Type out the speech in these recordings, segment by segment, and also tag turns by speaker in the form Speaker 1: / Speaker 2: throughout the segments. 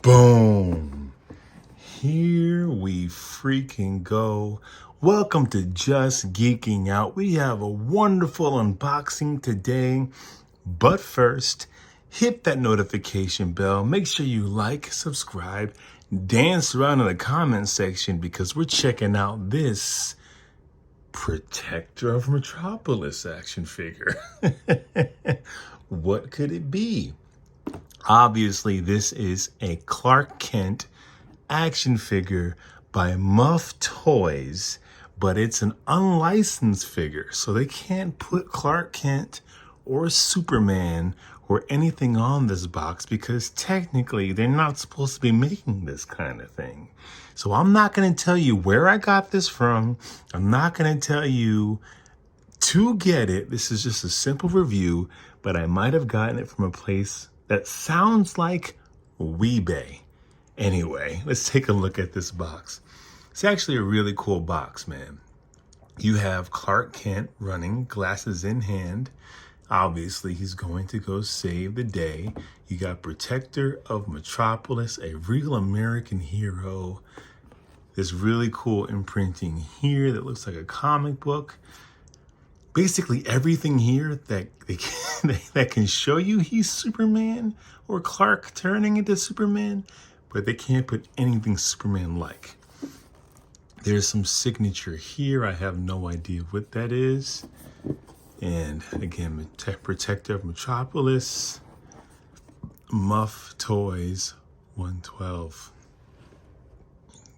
Speaker 1: Boom. Here we freaking go. Welcome to Just Geeking Out. We have a wonderful unboxing today. But first, hit that notification bell. Make sure you like, subscribe, dance around in the comment section because we're checking out this Protector of Metropolis action figure. What could it be? Obviously, this is a Clark Kent action figure by Muff Toys, but it's an unlicensed figure, so they can't put Clark Kent or Superman or anything on this box because technically they're not supposed to be making this kind of thing. So I'm not going to tell you where I got this from. I'm not going to tell you to get it. This is just a simple review, but I might have gotten it from a place that sounds like Weebay. Anyway, let's take a look at this box. It's actually a really cool box, man. You have Clark Kent running, glasses in hand. Obviously, he's going to go save the day. You got Protector of Metropolis, a real American hero. This really cool imprinting here that looks like a comic book. Basically everything here that can show you he's Superman or Clark turning into Superman, but they can't put anything Superman-like. There's some signature here. I have no idea what that is. And again, Protector of Metropolis, Muff Toys 112.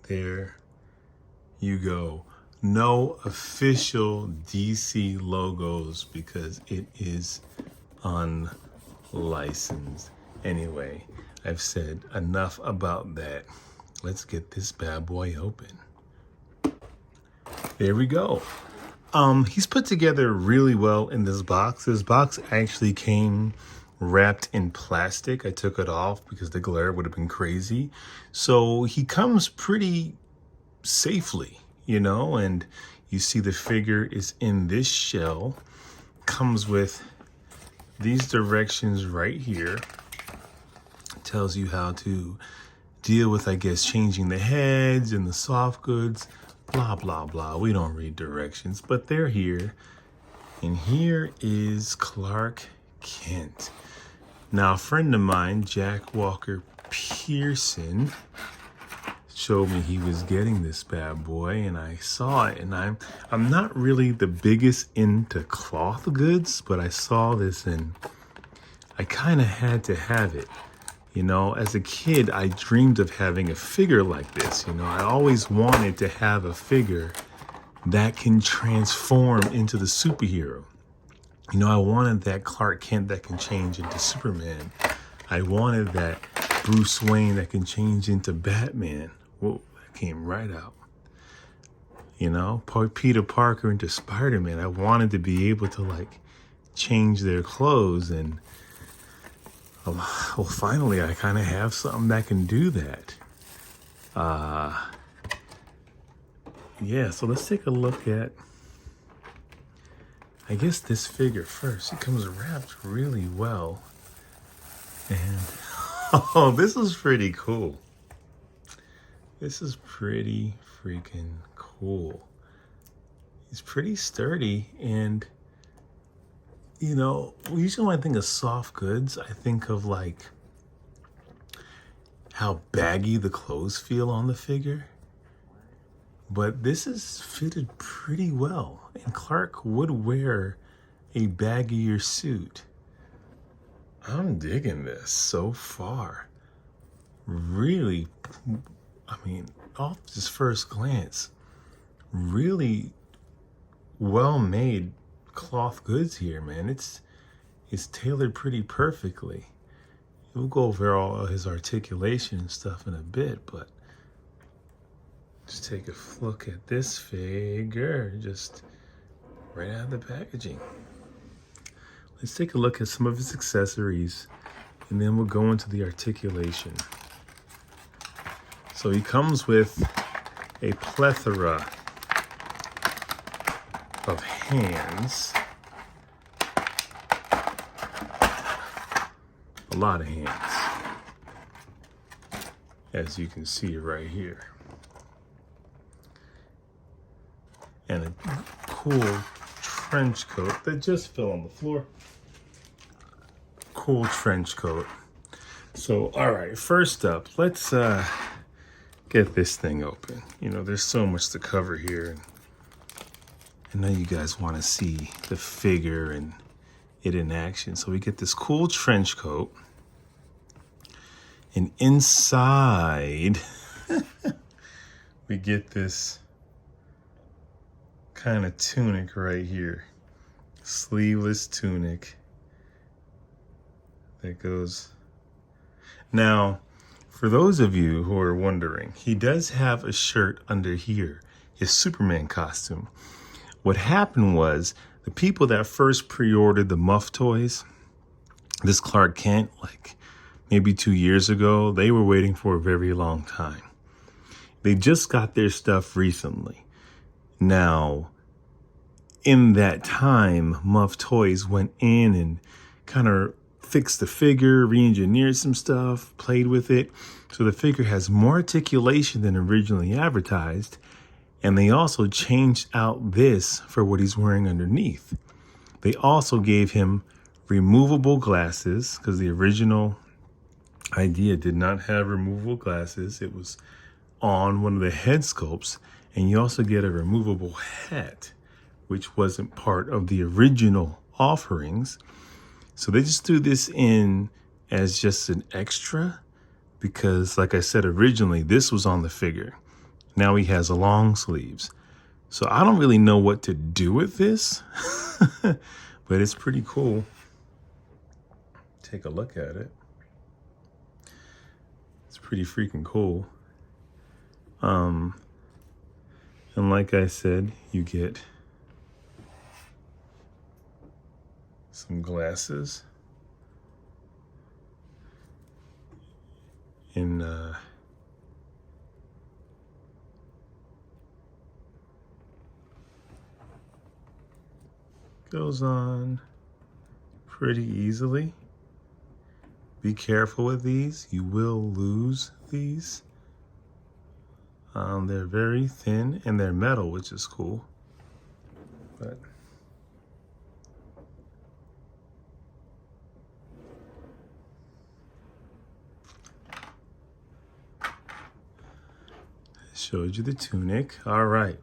Speaker 1: There you go. No official DC logos because it is unlicensed. Anyway, I've said enough about that. Let's get this bad boy open. There we go. He's put together really well in this box. This box actually came wrapped in plastic. I took it off because the glare would have been crazy. So he comes pretty safely, you know, and you see the figure is in this shell. Comes with these directions right here. Tells you how to deal with, I guess, changing the heads and the soft goods. Blah, blah, blah. We don't read directions, but they're here. And here is Clark Kent. Now, a friend of mine, Jack Walker Pearson, showed me he was getting this bad boy, and I saw it. And I'm not really the biggest into cloth goods, but I saw this and I kind of had to have it. You know, as a kid, I dreamed of having a figure like this. You know, I always wanted to have a figure that can transform into the superhero. You know, I wanted that Clark Kent that can change into Superman. I wanted that Bruce Wayne that can change into Batman. Whoa, that came right out. You know, Peter Parker into Spider-Man. I wanted to be able to, like, change their clothes and well, finally, I kind of have something that can do that. Yeah, so let's take a look at, I guess, this figure first. It comes wrapped really well. And, oh, this is pretty cool. This is pretty freaking cool. He's pretty sturdy, and you know, usually when I think of soft goods, I think of like how baggy the clothes feel on the figure. But this is fitted pretty well. And Clark would wear a baggier suit. I'm digging this so far. Really, I mean, off just first glance, really well made cloth goods here, man. It's tailored pretty perfectly. We'll go over all his articulation and stuff in a bit, but just take a look at this figure just right out of the packaging. Let's take a look at some of his accessories, and then we'll go into the articulation. So he comes with a plethora of hands. A lot of hands. as you can see right here. And a cool trench coat that just fell on the floor. Cool trench coat. So, all right, first up, let's get this thing open. You know, there's so much to cover here. And I know you guys want to see the figure and it in action. So we get this cool trench coat. And inside, we get this kind of tunic right here. Sleeveless tunic that goes. Now, for those of you who are wondering, he does have a shirt under here, his Superman costume. What happened was the people that first pre-ordered the Muff Toys, this Clark Kent, like maybe 2 years ago, they were waiting for a very long time. They just got their stuff recently. Now, in that time, Muff Toys went in and kind of fixed the figure, re-engineered some stuff, played with it. So the figure has more articulation than originally advertised. And they also changed out this for what he's wearing underneath. They also gave him removable glasses because the original idea did not have removable glasses. It was on one of the head sculpts. And you also get a removable hat, which wasn't part of the original offerings. So they just threw this in as just an extra because, like I said, originally this was on the figure. Now he has a long sleeves. So I don't really know what to do with this, but it's pretty cool. Take a look at it. It's pretty freaking cool. And like I said, you get some glasses in goes on pretty easily. Be careful with these. You will lose these. They're very thin and they're metal, which is cool. But showed you the tunic. All right.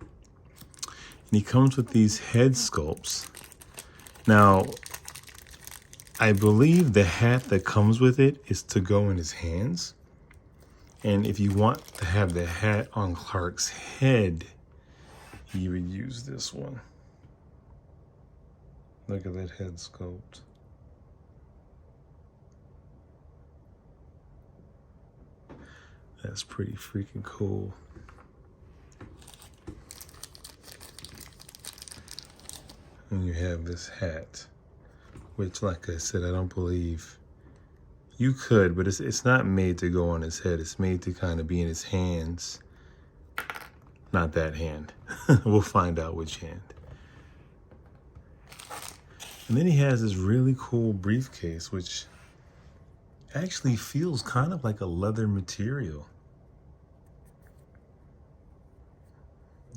Speaker 1: And he comes with these head sculpts. Now, I believe the hat that comes with it is to go in his hands. And if you want to have the hat on Clark's head, you would use this one. Look at that head sculpt. That's pretty freaking cool. And you have this hat, which, like I said, I don't believe you could, but it's not made to go on his head. It's made to kind of be in his hands. Not that hand. We'll find out which hand. And then he has this really cool briefcase, which actually feels kind of like a leather material.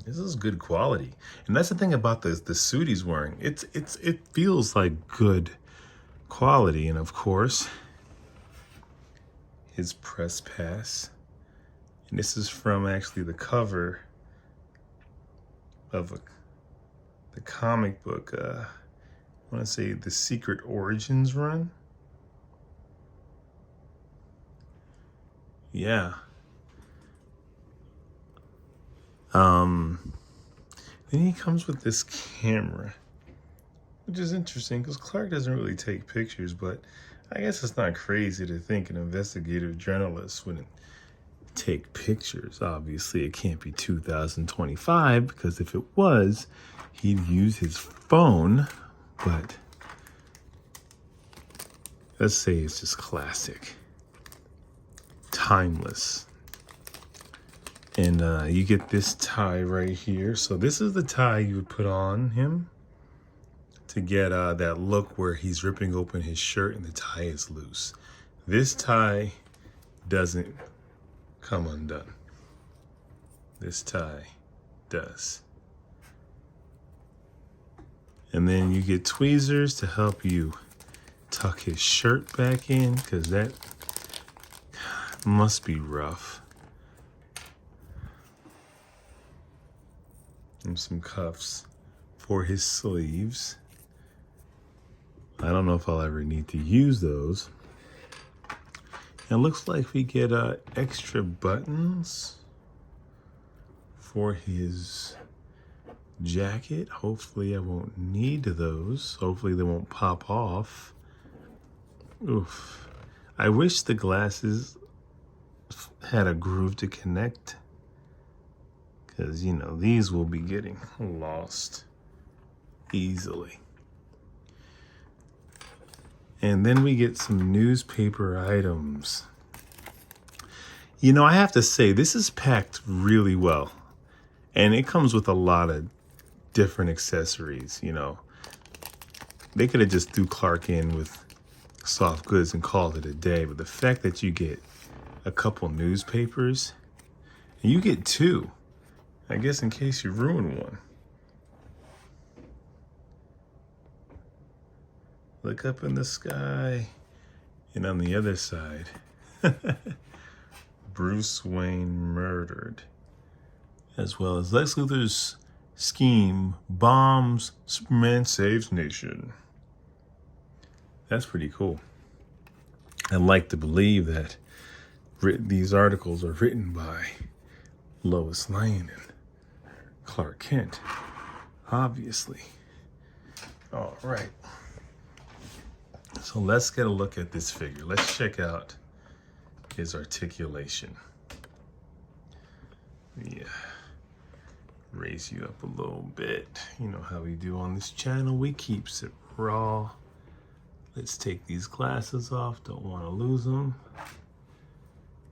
Speaker 1: This is good quality. And that's the thing about the suit he's wearing. It feels like good quality. And of course, his press pass. And this is from actually the cover of the comic book, I want to say the Secret Origins run. Yeah. Then he comes with this camera, which is interesting because Clark doesn't really take pictures, but I guess it's not crazy to think an investigative journalist wouldn't take pictures. Obviously, it can't be 2025 because if it was, he'd use his phone, but let's say it's just classic, timeless. And you get this tie right here. So this is the tie you would put on him to get that look where he's ripping open his shirt and the tie is loose. This tie doesn't come undone. This tie does. And then you get tweezers to help you tuck his shirt back in, because that must be rough. And some cuffs for his sleeves. I don't know if I'll ever need to use those. It looks like we get extra buttons for his jacket. Hopefully I won't need those. Hopefully they won't pop off. Oof. I wish the glasses had a groove to connect, because, you know, these will be getting lost easily. And then we get some newspaper items. You know, I have to say, this is packed really well. And it comes with a lot of different accessories, you know. They could have just threw Clark in with soft goods and called it a day. But the fact that you get a couple newspapers, and you get two, I guess in case you ruin one. Look up in the sky. And on the other side, Bruce Wayne murdered. As well as Lex Luthor's scheme bombs, Superman saves nation. That's pretty cool. I like to believe that these articles are written by Lois Lane and Clark Kent, obviously. All right. So let's get a look at this figure. Let's check out his articulation. Yeah. Raise you up a little bit. You know how we do on this channel. We keeps it raw. Let's take these glasses off. Don't want to lose them.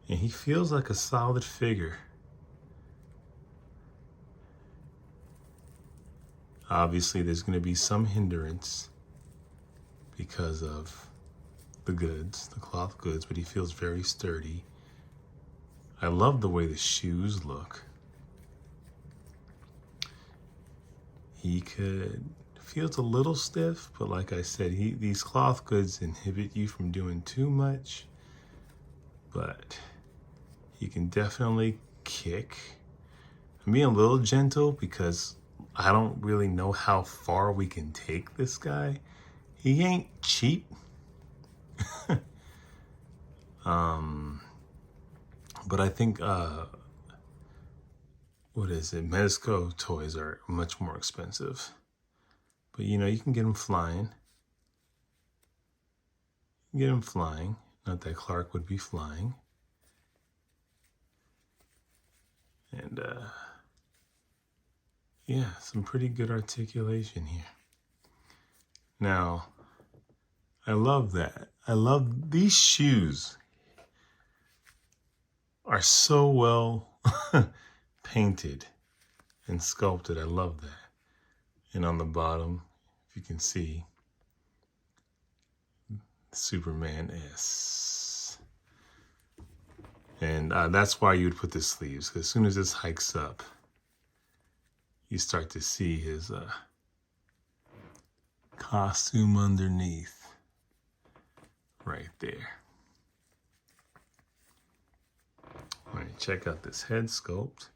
Speaker 1: And he feels like a solid figure. Obviously, there's going to be some hindrance because of the goods, the cloth goods, but he feels very sturdy. I love the way the shoes look. He feels a little stiff, but like I said, these cloth goods inhibit you from doing too much, but he can definitely kick. I'm being a little gentle because I don't really know how far we can take this guy. He ain't cheap. But I think, what is it? Muff Toys are much more expensive. But, you know, you can get him flying. Get him flying. Not that Clark would be flying. And, yeah, some pretty good articulation here. Now, I love that. I love these shoes are so well painted and sculpted. I love that. And on the bottom, if you can see, Superman S. And that's why you would put the sleeves, because as soon as this hikes up, you start to see his costume underneath right there. All right, check out this head sculpt.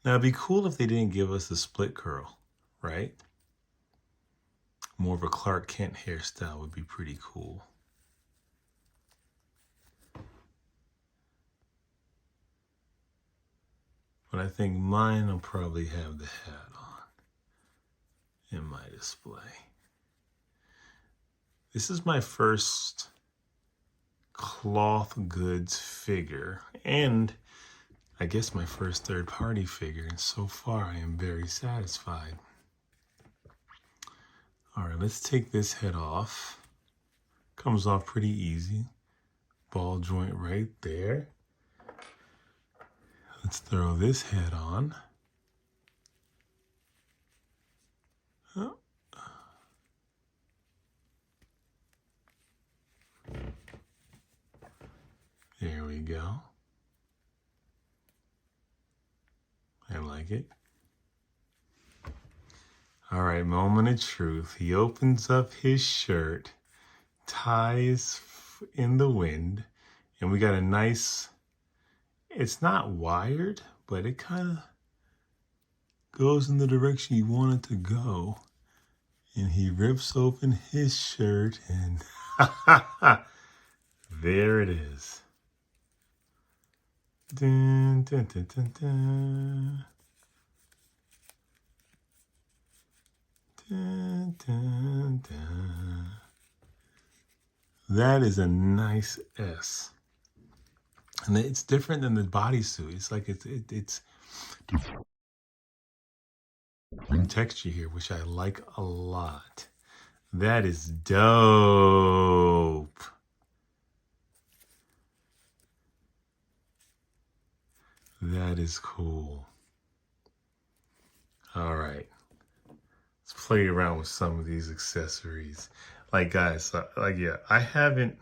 Speaker 1: Now, it'd be cool if they didn't give us a split curl, right? More of a Clark Kent hairstyle would be pretty cool. But I think mine will probably have the hat on in my display. This is my first cloth goods figure, and I guess my first third-party figure, and so far I am very satisfied. All right, let's take this head off. Comes off pretty easy. Ball joint right there. Let's throw this head on. Oh. There we go. I like it. All right, moment of truth. He opens up his shirt, ties in the wind, and we got a nice, it's not wired, but it kind of goes in the direction you want it to go. And he rips open his shirt and there it is. Dun, dun, dun, dun, dun. Dun, dun, dun. That is a nice S. And it's different than the bodysuit. It's like it's different texture here, which I like a lot. That is dope. That is cool. All right. Let's play around with some of these accessories. Like, guys, yeah, I haven't,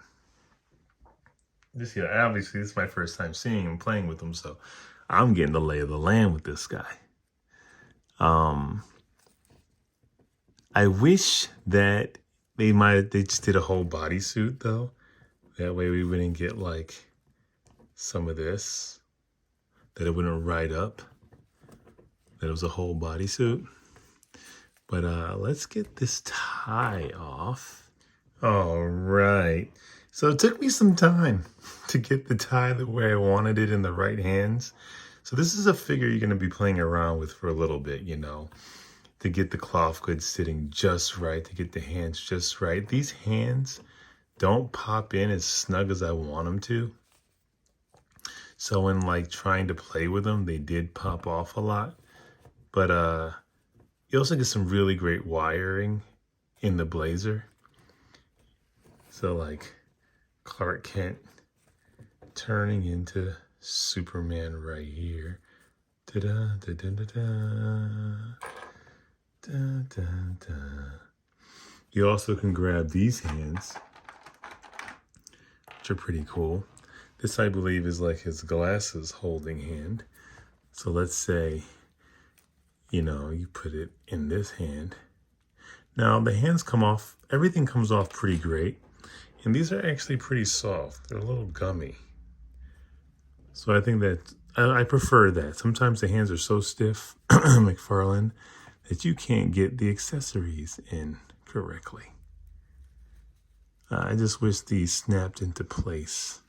Speaker 1: obviously this is my first time seeing and playing with them, so I'm getting the lay of the land with this guy. I wish that they just did a whole bodysuit though. That way we wouldn't get like some of this, that it wouldn't ride up, that it was a whole bodysuit. But let's get this tie off. All right. So it took me some time to get the tie the way I wanted it in the right hands. So this is a figure you're going to be playing around with for a little bit, you know, to get the cloth goods sitting just right, to get the hands just right. These hands don't pop in as snug as I want them to. So when like trying to play with them, they did pop off a lot. But you also get some really great wiring in the blazer. So like Clark Kent turning into Superman right here. Da-da, da-da-da-da. Da-da-da. You also can grab these hands, which are pretty cool. This, I believe, is like his glasses holding hand. So let's say, you know, you put it in this hand. Now the hands come off, everything comes off pretty great. And these are actually pretty soft. They're a little gummy. So I think that, I prefer that. Sometimes the hands are so stiff, McFarlane, that you can't get the accessories in correctly. I just wish these snapped into place.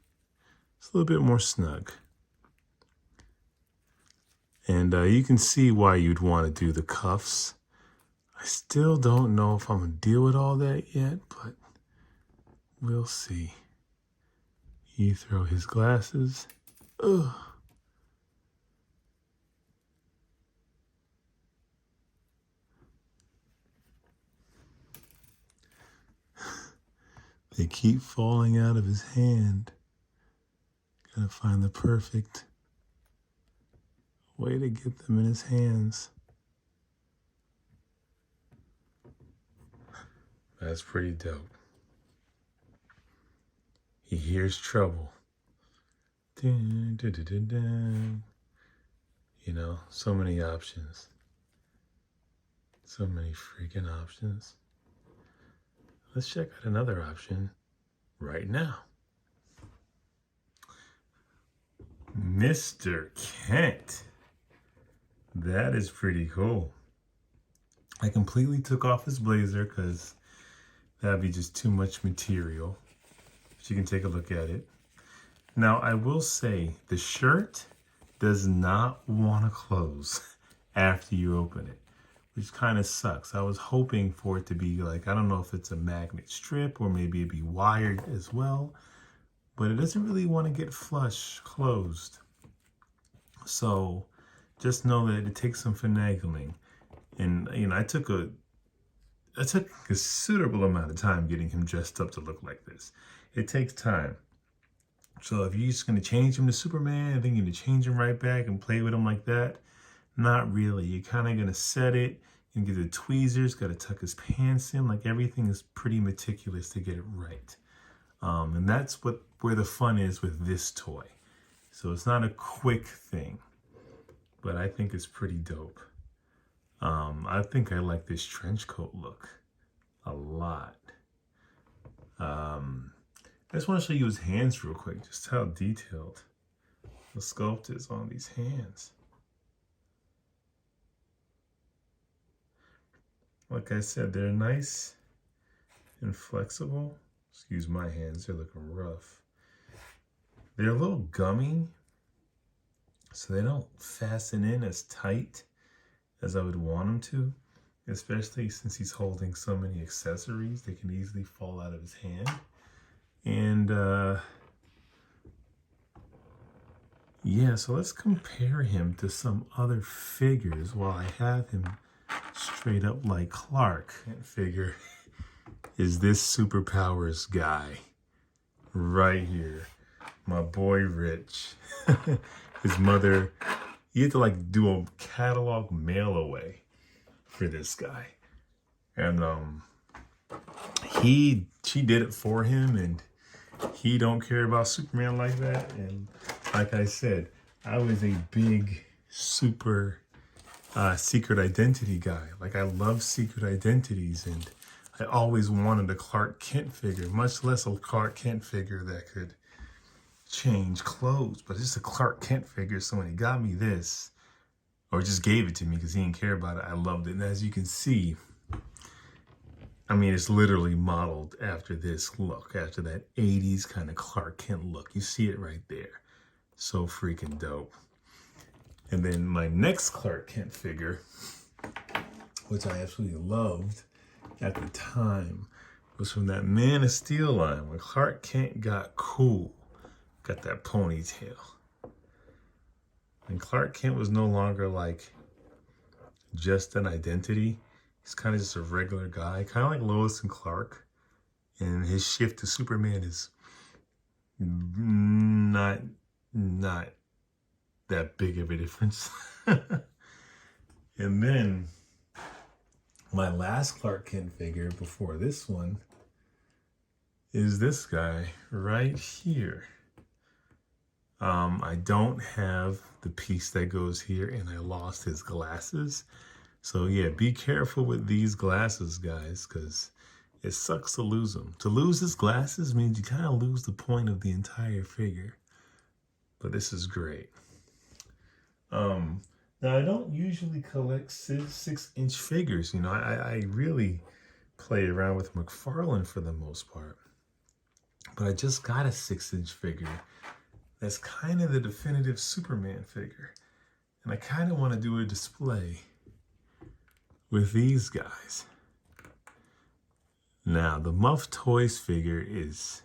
Speaker 1: It's a little bit more snug. And you can see why you'd want to do the cuffs. I still don't know if I'm going to deal with all that yet, but we'll see. You throw his glasses. Ugh. They keep falling out of his hand. Gotta find the perfect way to get them in his hands. That's pretty dope. He hears trouble. Dun, dun, dun, dun, dun. You know, so many options. So many freaking options. Let's check out another option right now. Mr. Kent. That is pretty cool. I completely took off his blazer because that'd be just too much material. But you can take a look at it. Now, I will say the shirt does not want to close after you open it, which kind of sucks. I was hoping for it to be like, I don't know if it's a magnet strip or maybe it'd be wired as well, but it doesn't really want to get flush closed. So just know that it takes some finagling. And, you know, I took a considerable amount of time getting him dressed up to look like this. It takes time. So if you're just going to change him to Superman and then you're going to change him right back and play with him like that, not really. You're kind of going to set it and get the tweezers, got to tuck his pants in. Like everything is pretty meticulous to get it right. And that's where the fun is with this toy. So it's not a quick thing, but I think it's pretty dope. I think I like this trench coat look a lot. I just want to show you his hands real quick, just how detailed the sculpt is on these hands. Like I said, they're nice and flexible. Excuse my hands, they're looking rough. They're a little gummy, so they don't fasten in as tight as I would want them to, especially since he's holding so many accessories. They can easily fall out of his hand. And yeah, so let's compare him to some other figures while I have him straight up like Clark. That figure is this Superpowers guy right here. My boy Rich. His mother, you had to like do a catalog mail away for this guy. And she did it for him, and he don't care about Superman like that. And like I said, I was a big super secret identity guy. Like I love secret identities, and I always wanted a Clark Kent figure, much less a Clark Kent figure that could change clothes, but just a Clark Kent figure. So when he got me this, or just gave it to me because he didn't care about it, I loved it. And as you can see, I mean, it's literally modeled after this look, after that 80s kind of Clark Kent look. You see it right there. So freaking dope. And then my next Clark Kent figure, which I absolutely loved at the time, was from that Man of Steel line when Clark Kent got cool. Got that ponytail. And Clark Kent was no longer like just an identity. He's kind of just a regular guy, kind of like Lois and Clark. And his shift to Superman is not that big of a difference. And then my last Clark Kent figure before this one is this guy right here. I don't have the piece that goes here, and I lost his glasses. So yeah, be careful with these glasses, guys, because it sucks to lose them. To lose his glasses means you kind of lose the point of the entire figure. But this is great. Now, I don't usually collect 6-inch figures. You know, I really play around with McFarlane for the most part. But I just got a 6-inch figure. That's kind of the definitive Superman figure. And I kind of want to do a display with these guys. Now, the Muff Toys figure is,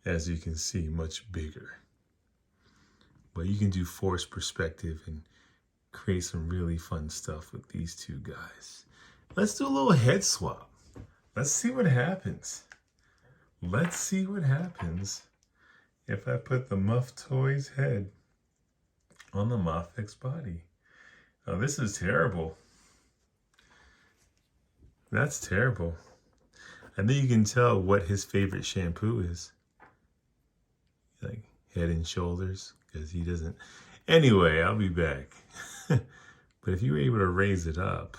Speaker 1: as you can see, much bigger. But you can do forced perspective and create some really fun stuff with these two guys. Let's do a little head swap. Let's see what happens. Let's see what happens if I put the Muff Toys head on the Mafex body. Oh, this is terrible. That's terrible. I think you can tell what his favorite shampoo is. Like Head and Shoulders, because he doesn't. Anyway, I'll be back. But if you were able to raise it up,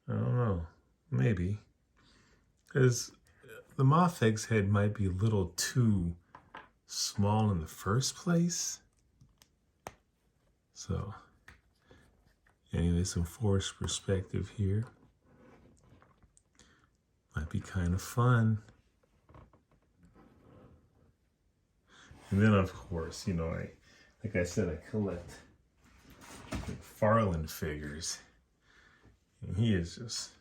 Speaker 1: I don't know. Maybe. Because the Mafex head might be a little too small in the first place. So, anyway, some forced perspective here. Might be kind of fun. And then, of course, you know, like I said, I collect McFarlane figures. And he is just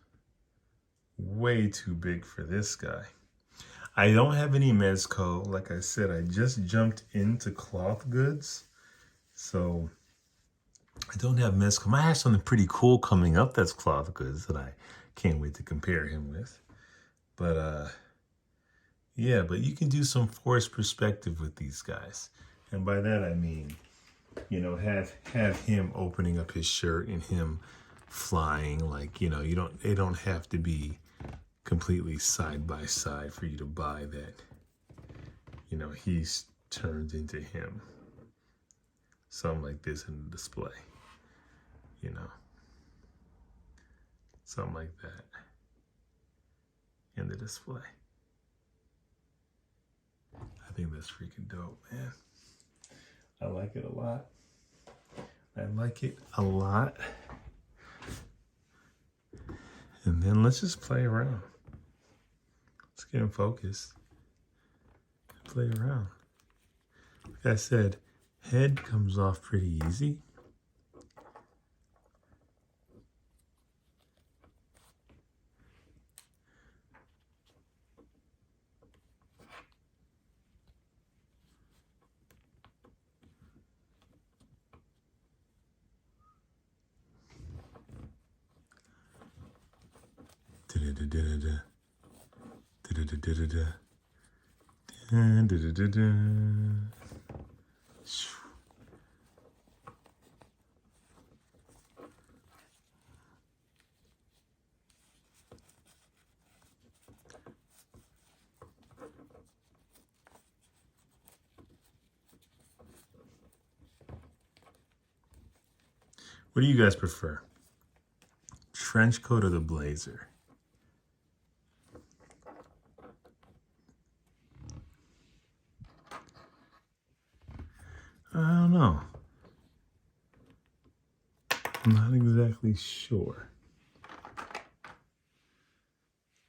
Speaker 1: way too big for this guy. I don't have any Mezco. Like I said, I just jumped into cloth goods. So I don't have Mezco. I have something pretty cool coming up that's cloth goods that I can't wait to compare him with. But yeah, but you can do some forced perspective with these guys. And by that I mean, you know, have him opening up his shirt and him flying. Like, you know, they don't have to be completely side by side for you to buy that, you know, he's turned into him. Something like this in the display, you know, something like that in the display. I think that's freaking dope, man. I like it a lot. I like it a lot. And then let's just play around. Let's get in focus. Play around. Like I said, head comes off pretty easy. What do you guys prefer? Trench coat or the blazer? I don't know. I'm not exactly sure.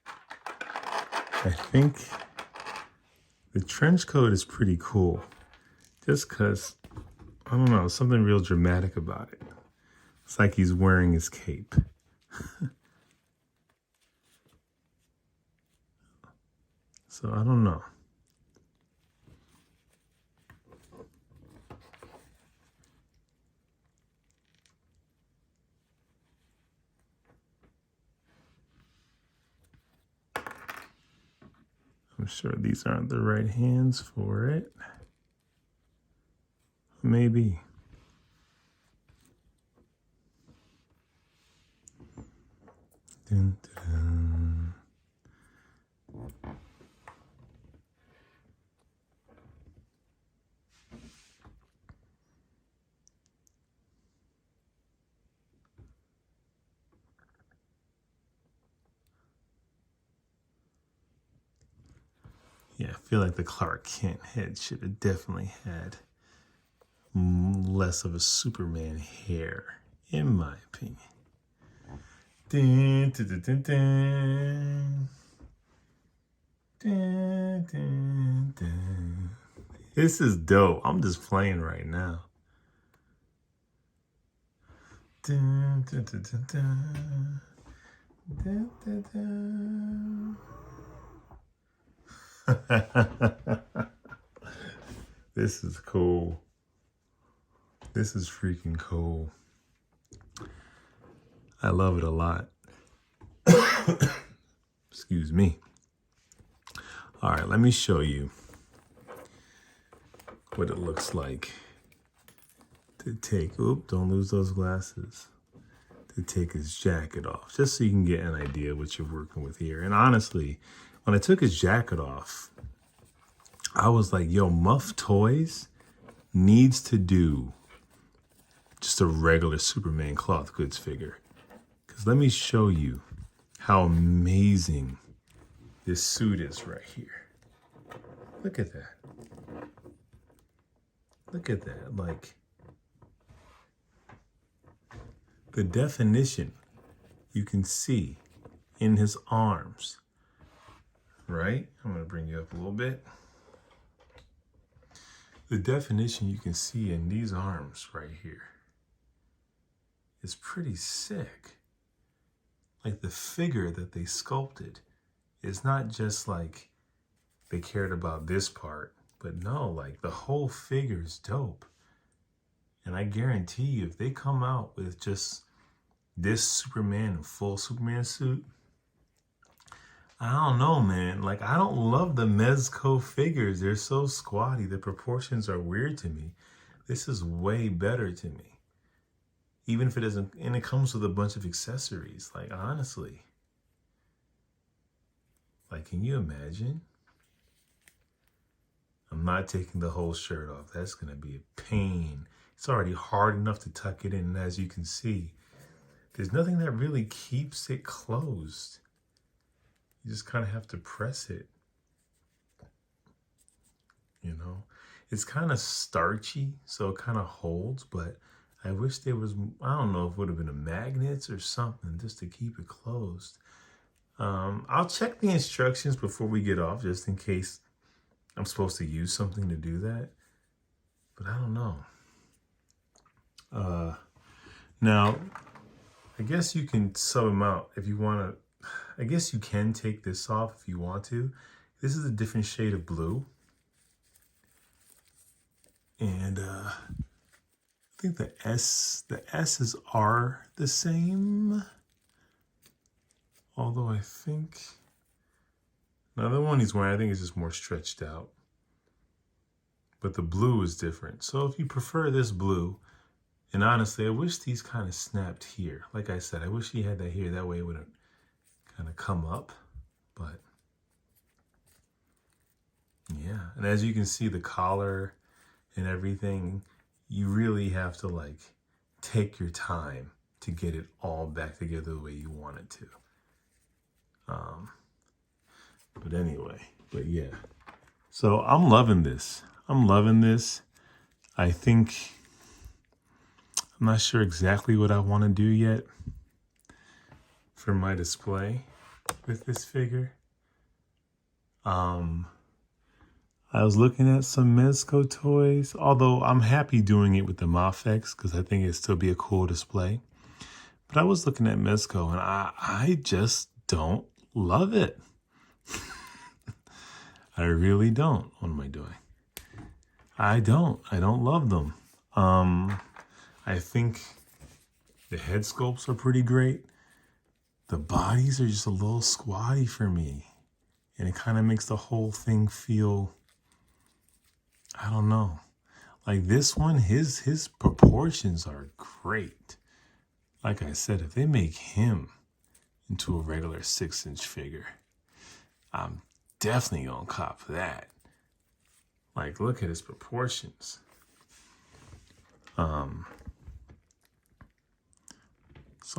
Speaker 1: I think the trench coat is pretty cool. Just because, I don't know, something real dramatic about it. It's like he's wearing his cape. So I don't know. I'm sure these aren't the right hands for it. Maybe. Dun, dun. Yeah, I feel like the Clark Kent head should have definitely had less of a Superman hair, in my opinion. Dun, dun, dun, dun, dun. Dun, dun, dun. This is dope. I'm just playing right now. Dun, dun, dun, dun, dun. Dun, dun, dun. This is cool. This is freaking cool. I love it a lot. Excuse me. All right, let me show you what it looks like to take, don't lose those glasses, to take his jacket off, just so you can get an idea of what you're working with here. And honestly, when I took his jacket off, I was like, yo, Muff Toys needs to do just a regular Superman cloth goods figure. Because let me show you how amazing this suit is right here. Look at that. Look at that. Like, the definition you can see in his arms, right? I'm going to bring you up a little bit. The definition you can see in these arms right here is pretty sick. Like, the figure that they sculpted is not just like they cared about this part, but no, like the whole figure is dope. And I guarantee you, if they come out with just this Superman, full Superman suit, I don't know, man. Like, I don't love the Mezco figures. They're so squatty. The proportions are weird to me. This is way better to me. Even if it doesn't, and it comes with a bunch of accessories. Like, honestly, like, can you imagine? I'm not taking the whole shirt off. That's going to be a pain. It's already hard enough to tuck it in. And as you can see, there's nothing that really keeps it closed. You just kind of have to press it. You know, it's kind of starchy, so it kind of holds, but I wish there was, I don't know if it would have been a magnets or something just to keep it closed. I'll check the instructions before we get off, just in case I'm supposed to use something to do that, but I don't know. Now, I guess you can sub them out if you want to. I guess you can take this off if you want to. This is a different shade of blue. And I think the S's are the same. Although I think, now the one he's wearing, I think is just more stretched out. But the blue is different. So if you prefer this blue, and honestly, I wish these kind of snapped here. Like I said, I wish he had that here. That way it would kind of come up. But yeah, and as you can see, the collar and everything, you really have to like take your time to get it all back together the way you want it to. But anyway, but yeah. So I'm loving this. I'm loving this. I think, I'm not sure exactly what I want to do yet for my display with this figure. I was looking at some Mezco toys, although I'm happy doing it with the Mafex because I think it'd still be a cool display. But I was looking at Mezco and I just don't love it. I really don't. What am I doing? I don't love them. I think the head sculpts are pretty great. The bodies are just a little squatty for me. And it kind of makes the whole thing feel, I don't know. Like this one, his proportions are great. Like I said, if they make him into a regular 6-inch figure, I'm definitely gonna cop that. Like, look at his proportions. So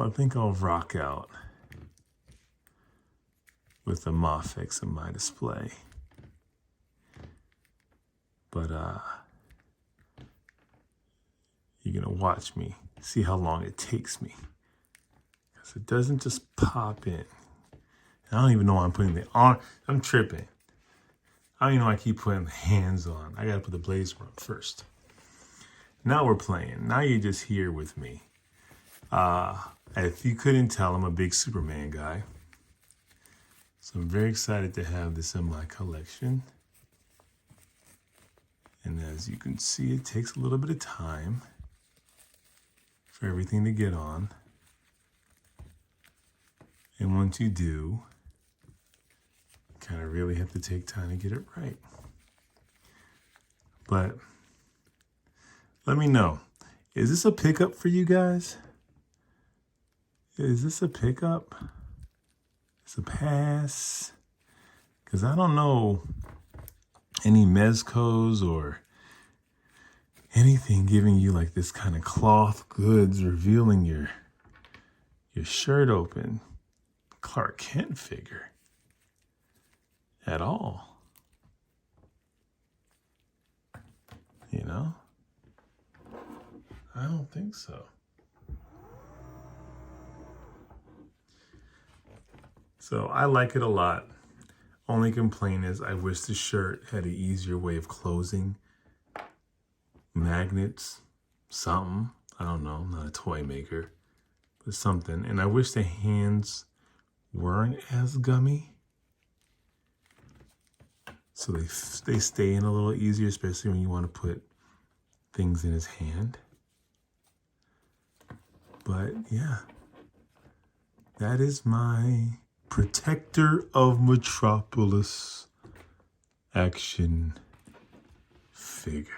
Speaker 1: I think I'll rock out with the Mafex in my display. But you're gonna watch me see how long it takes me. Because it doesn't just pop in. I don't even know why I'm putting the on. I'm tripping. I don't even know why I keep putting the hands on. I gotta put the blazer on first. Now we're playing. Now you're just here with me. If you couldn't tell, I'm a big Superman guy. So I'm very excited to have this in my collection. And as you can see, it takes a little bit of time for everything to get on. And once you do, you kind of really have to take time to get it right. But let me know, is this a pickup for you guys? Is this a pickup? It's a pass? Because I don't know any Mezcos or anything giving you like this kind of cloth goods revealing your shirt open Clark Kent figure at all. You know? I don't think so. So I like it a lot. Only complaint is I wish the shirt had an easier way of closing. Magnets, something. I don't know, I'm not a toy maker, but something. And I wish the hands weren't as gummy. So they stay in a little easier, especially when you want to put things in his hand. But yeah, that is my Protector of Metropolis action figure.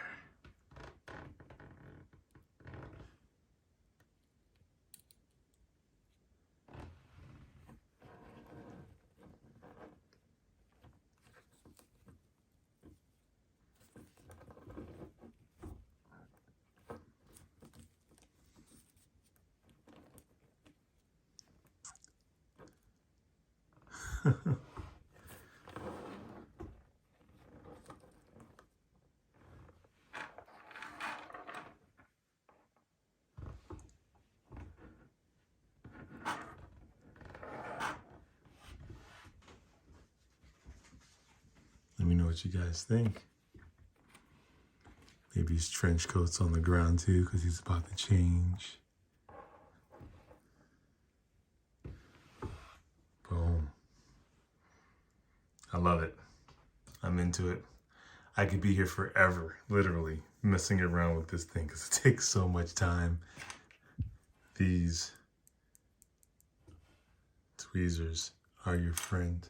Speaker 1: Let me know what you guys think. Maybe his trench coat's on the ground too because he's about to change. Boom. I love it. I'm into it. I could be here forever, literally, messing around with this thing because it takes so much time. These tweezers are your friend.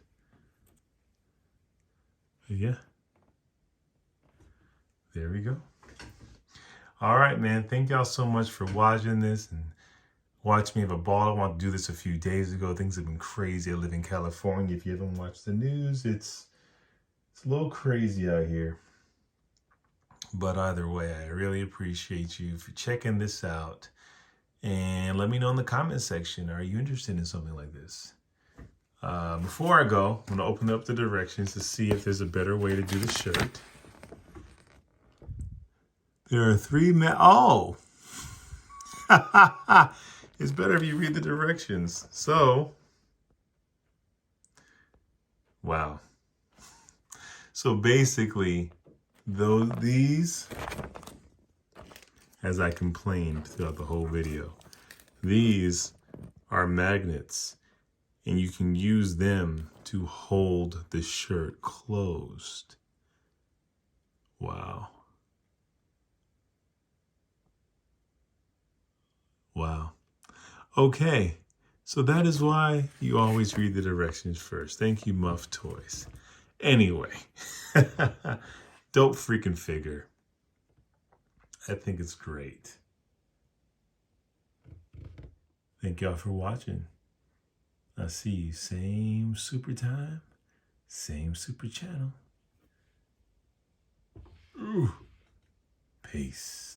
Speaker 1: Yeah. There we go. All right, man. Thank y'all so much for watching this and watch me have a ball. I wanted to do this a few days ago. Things have been crazy. I live in California. If you haven't watched the news, it's a little crazy out here. But either way, I really appreciate you for checking this out. And let me know in the comment section, are you interested in something like this? Before I go, I'm going to open up the directions to see if there's a better way to do the shirt. There are 3 oh! It's better if you read the directions. So, wow. So basically, these, as I complained throughout the whole video, these are magnets. And you can use them to hold the shirt closed. Wow. Wow. Okay, so that is why you always read the directions first. Thank you, Muff Toys. Anyway, dope freaking figure. I think it's great. Thank y'all for watching. I'll see you same super time, same super channel. Ooh. Peace.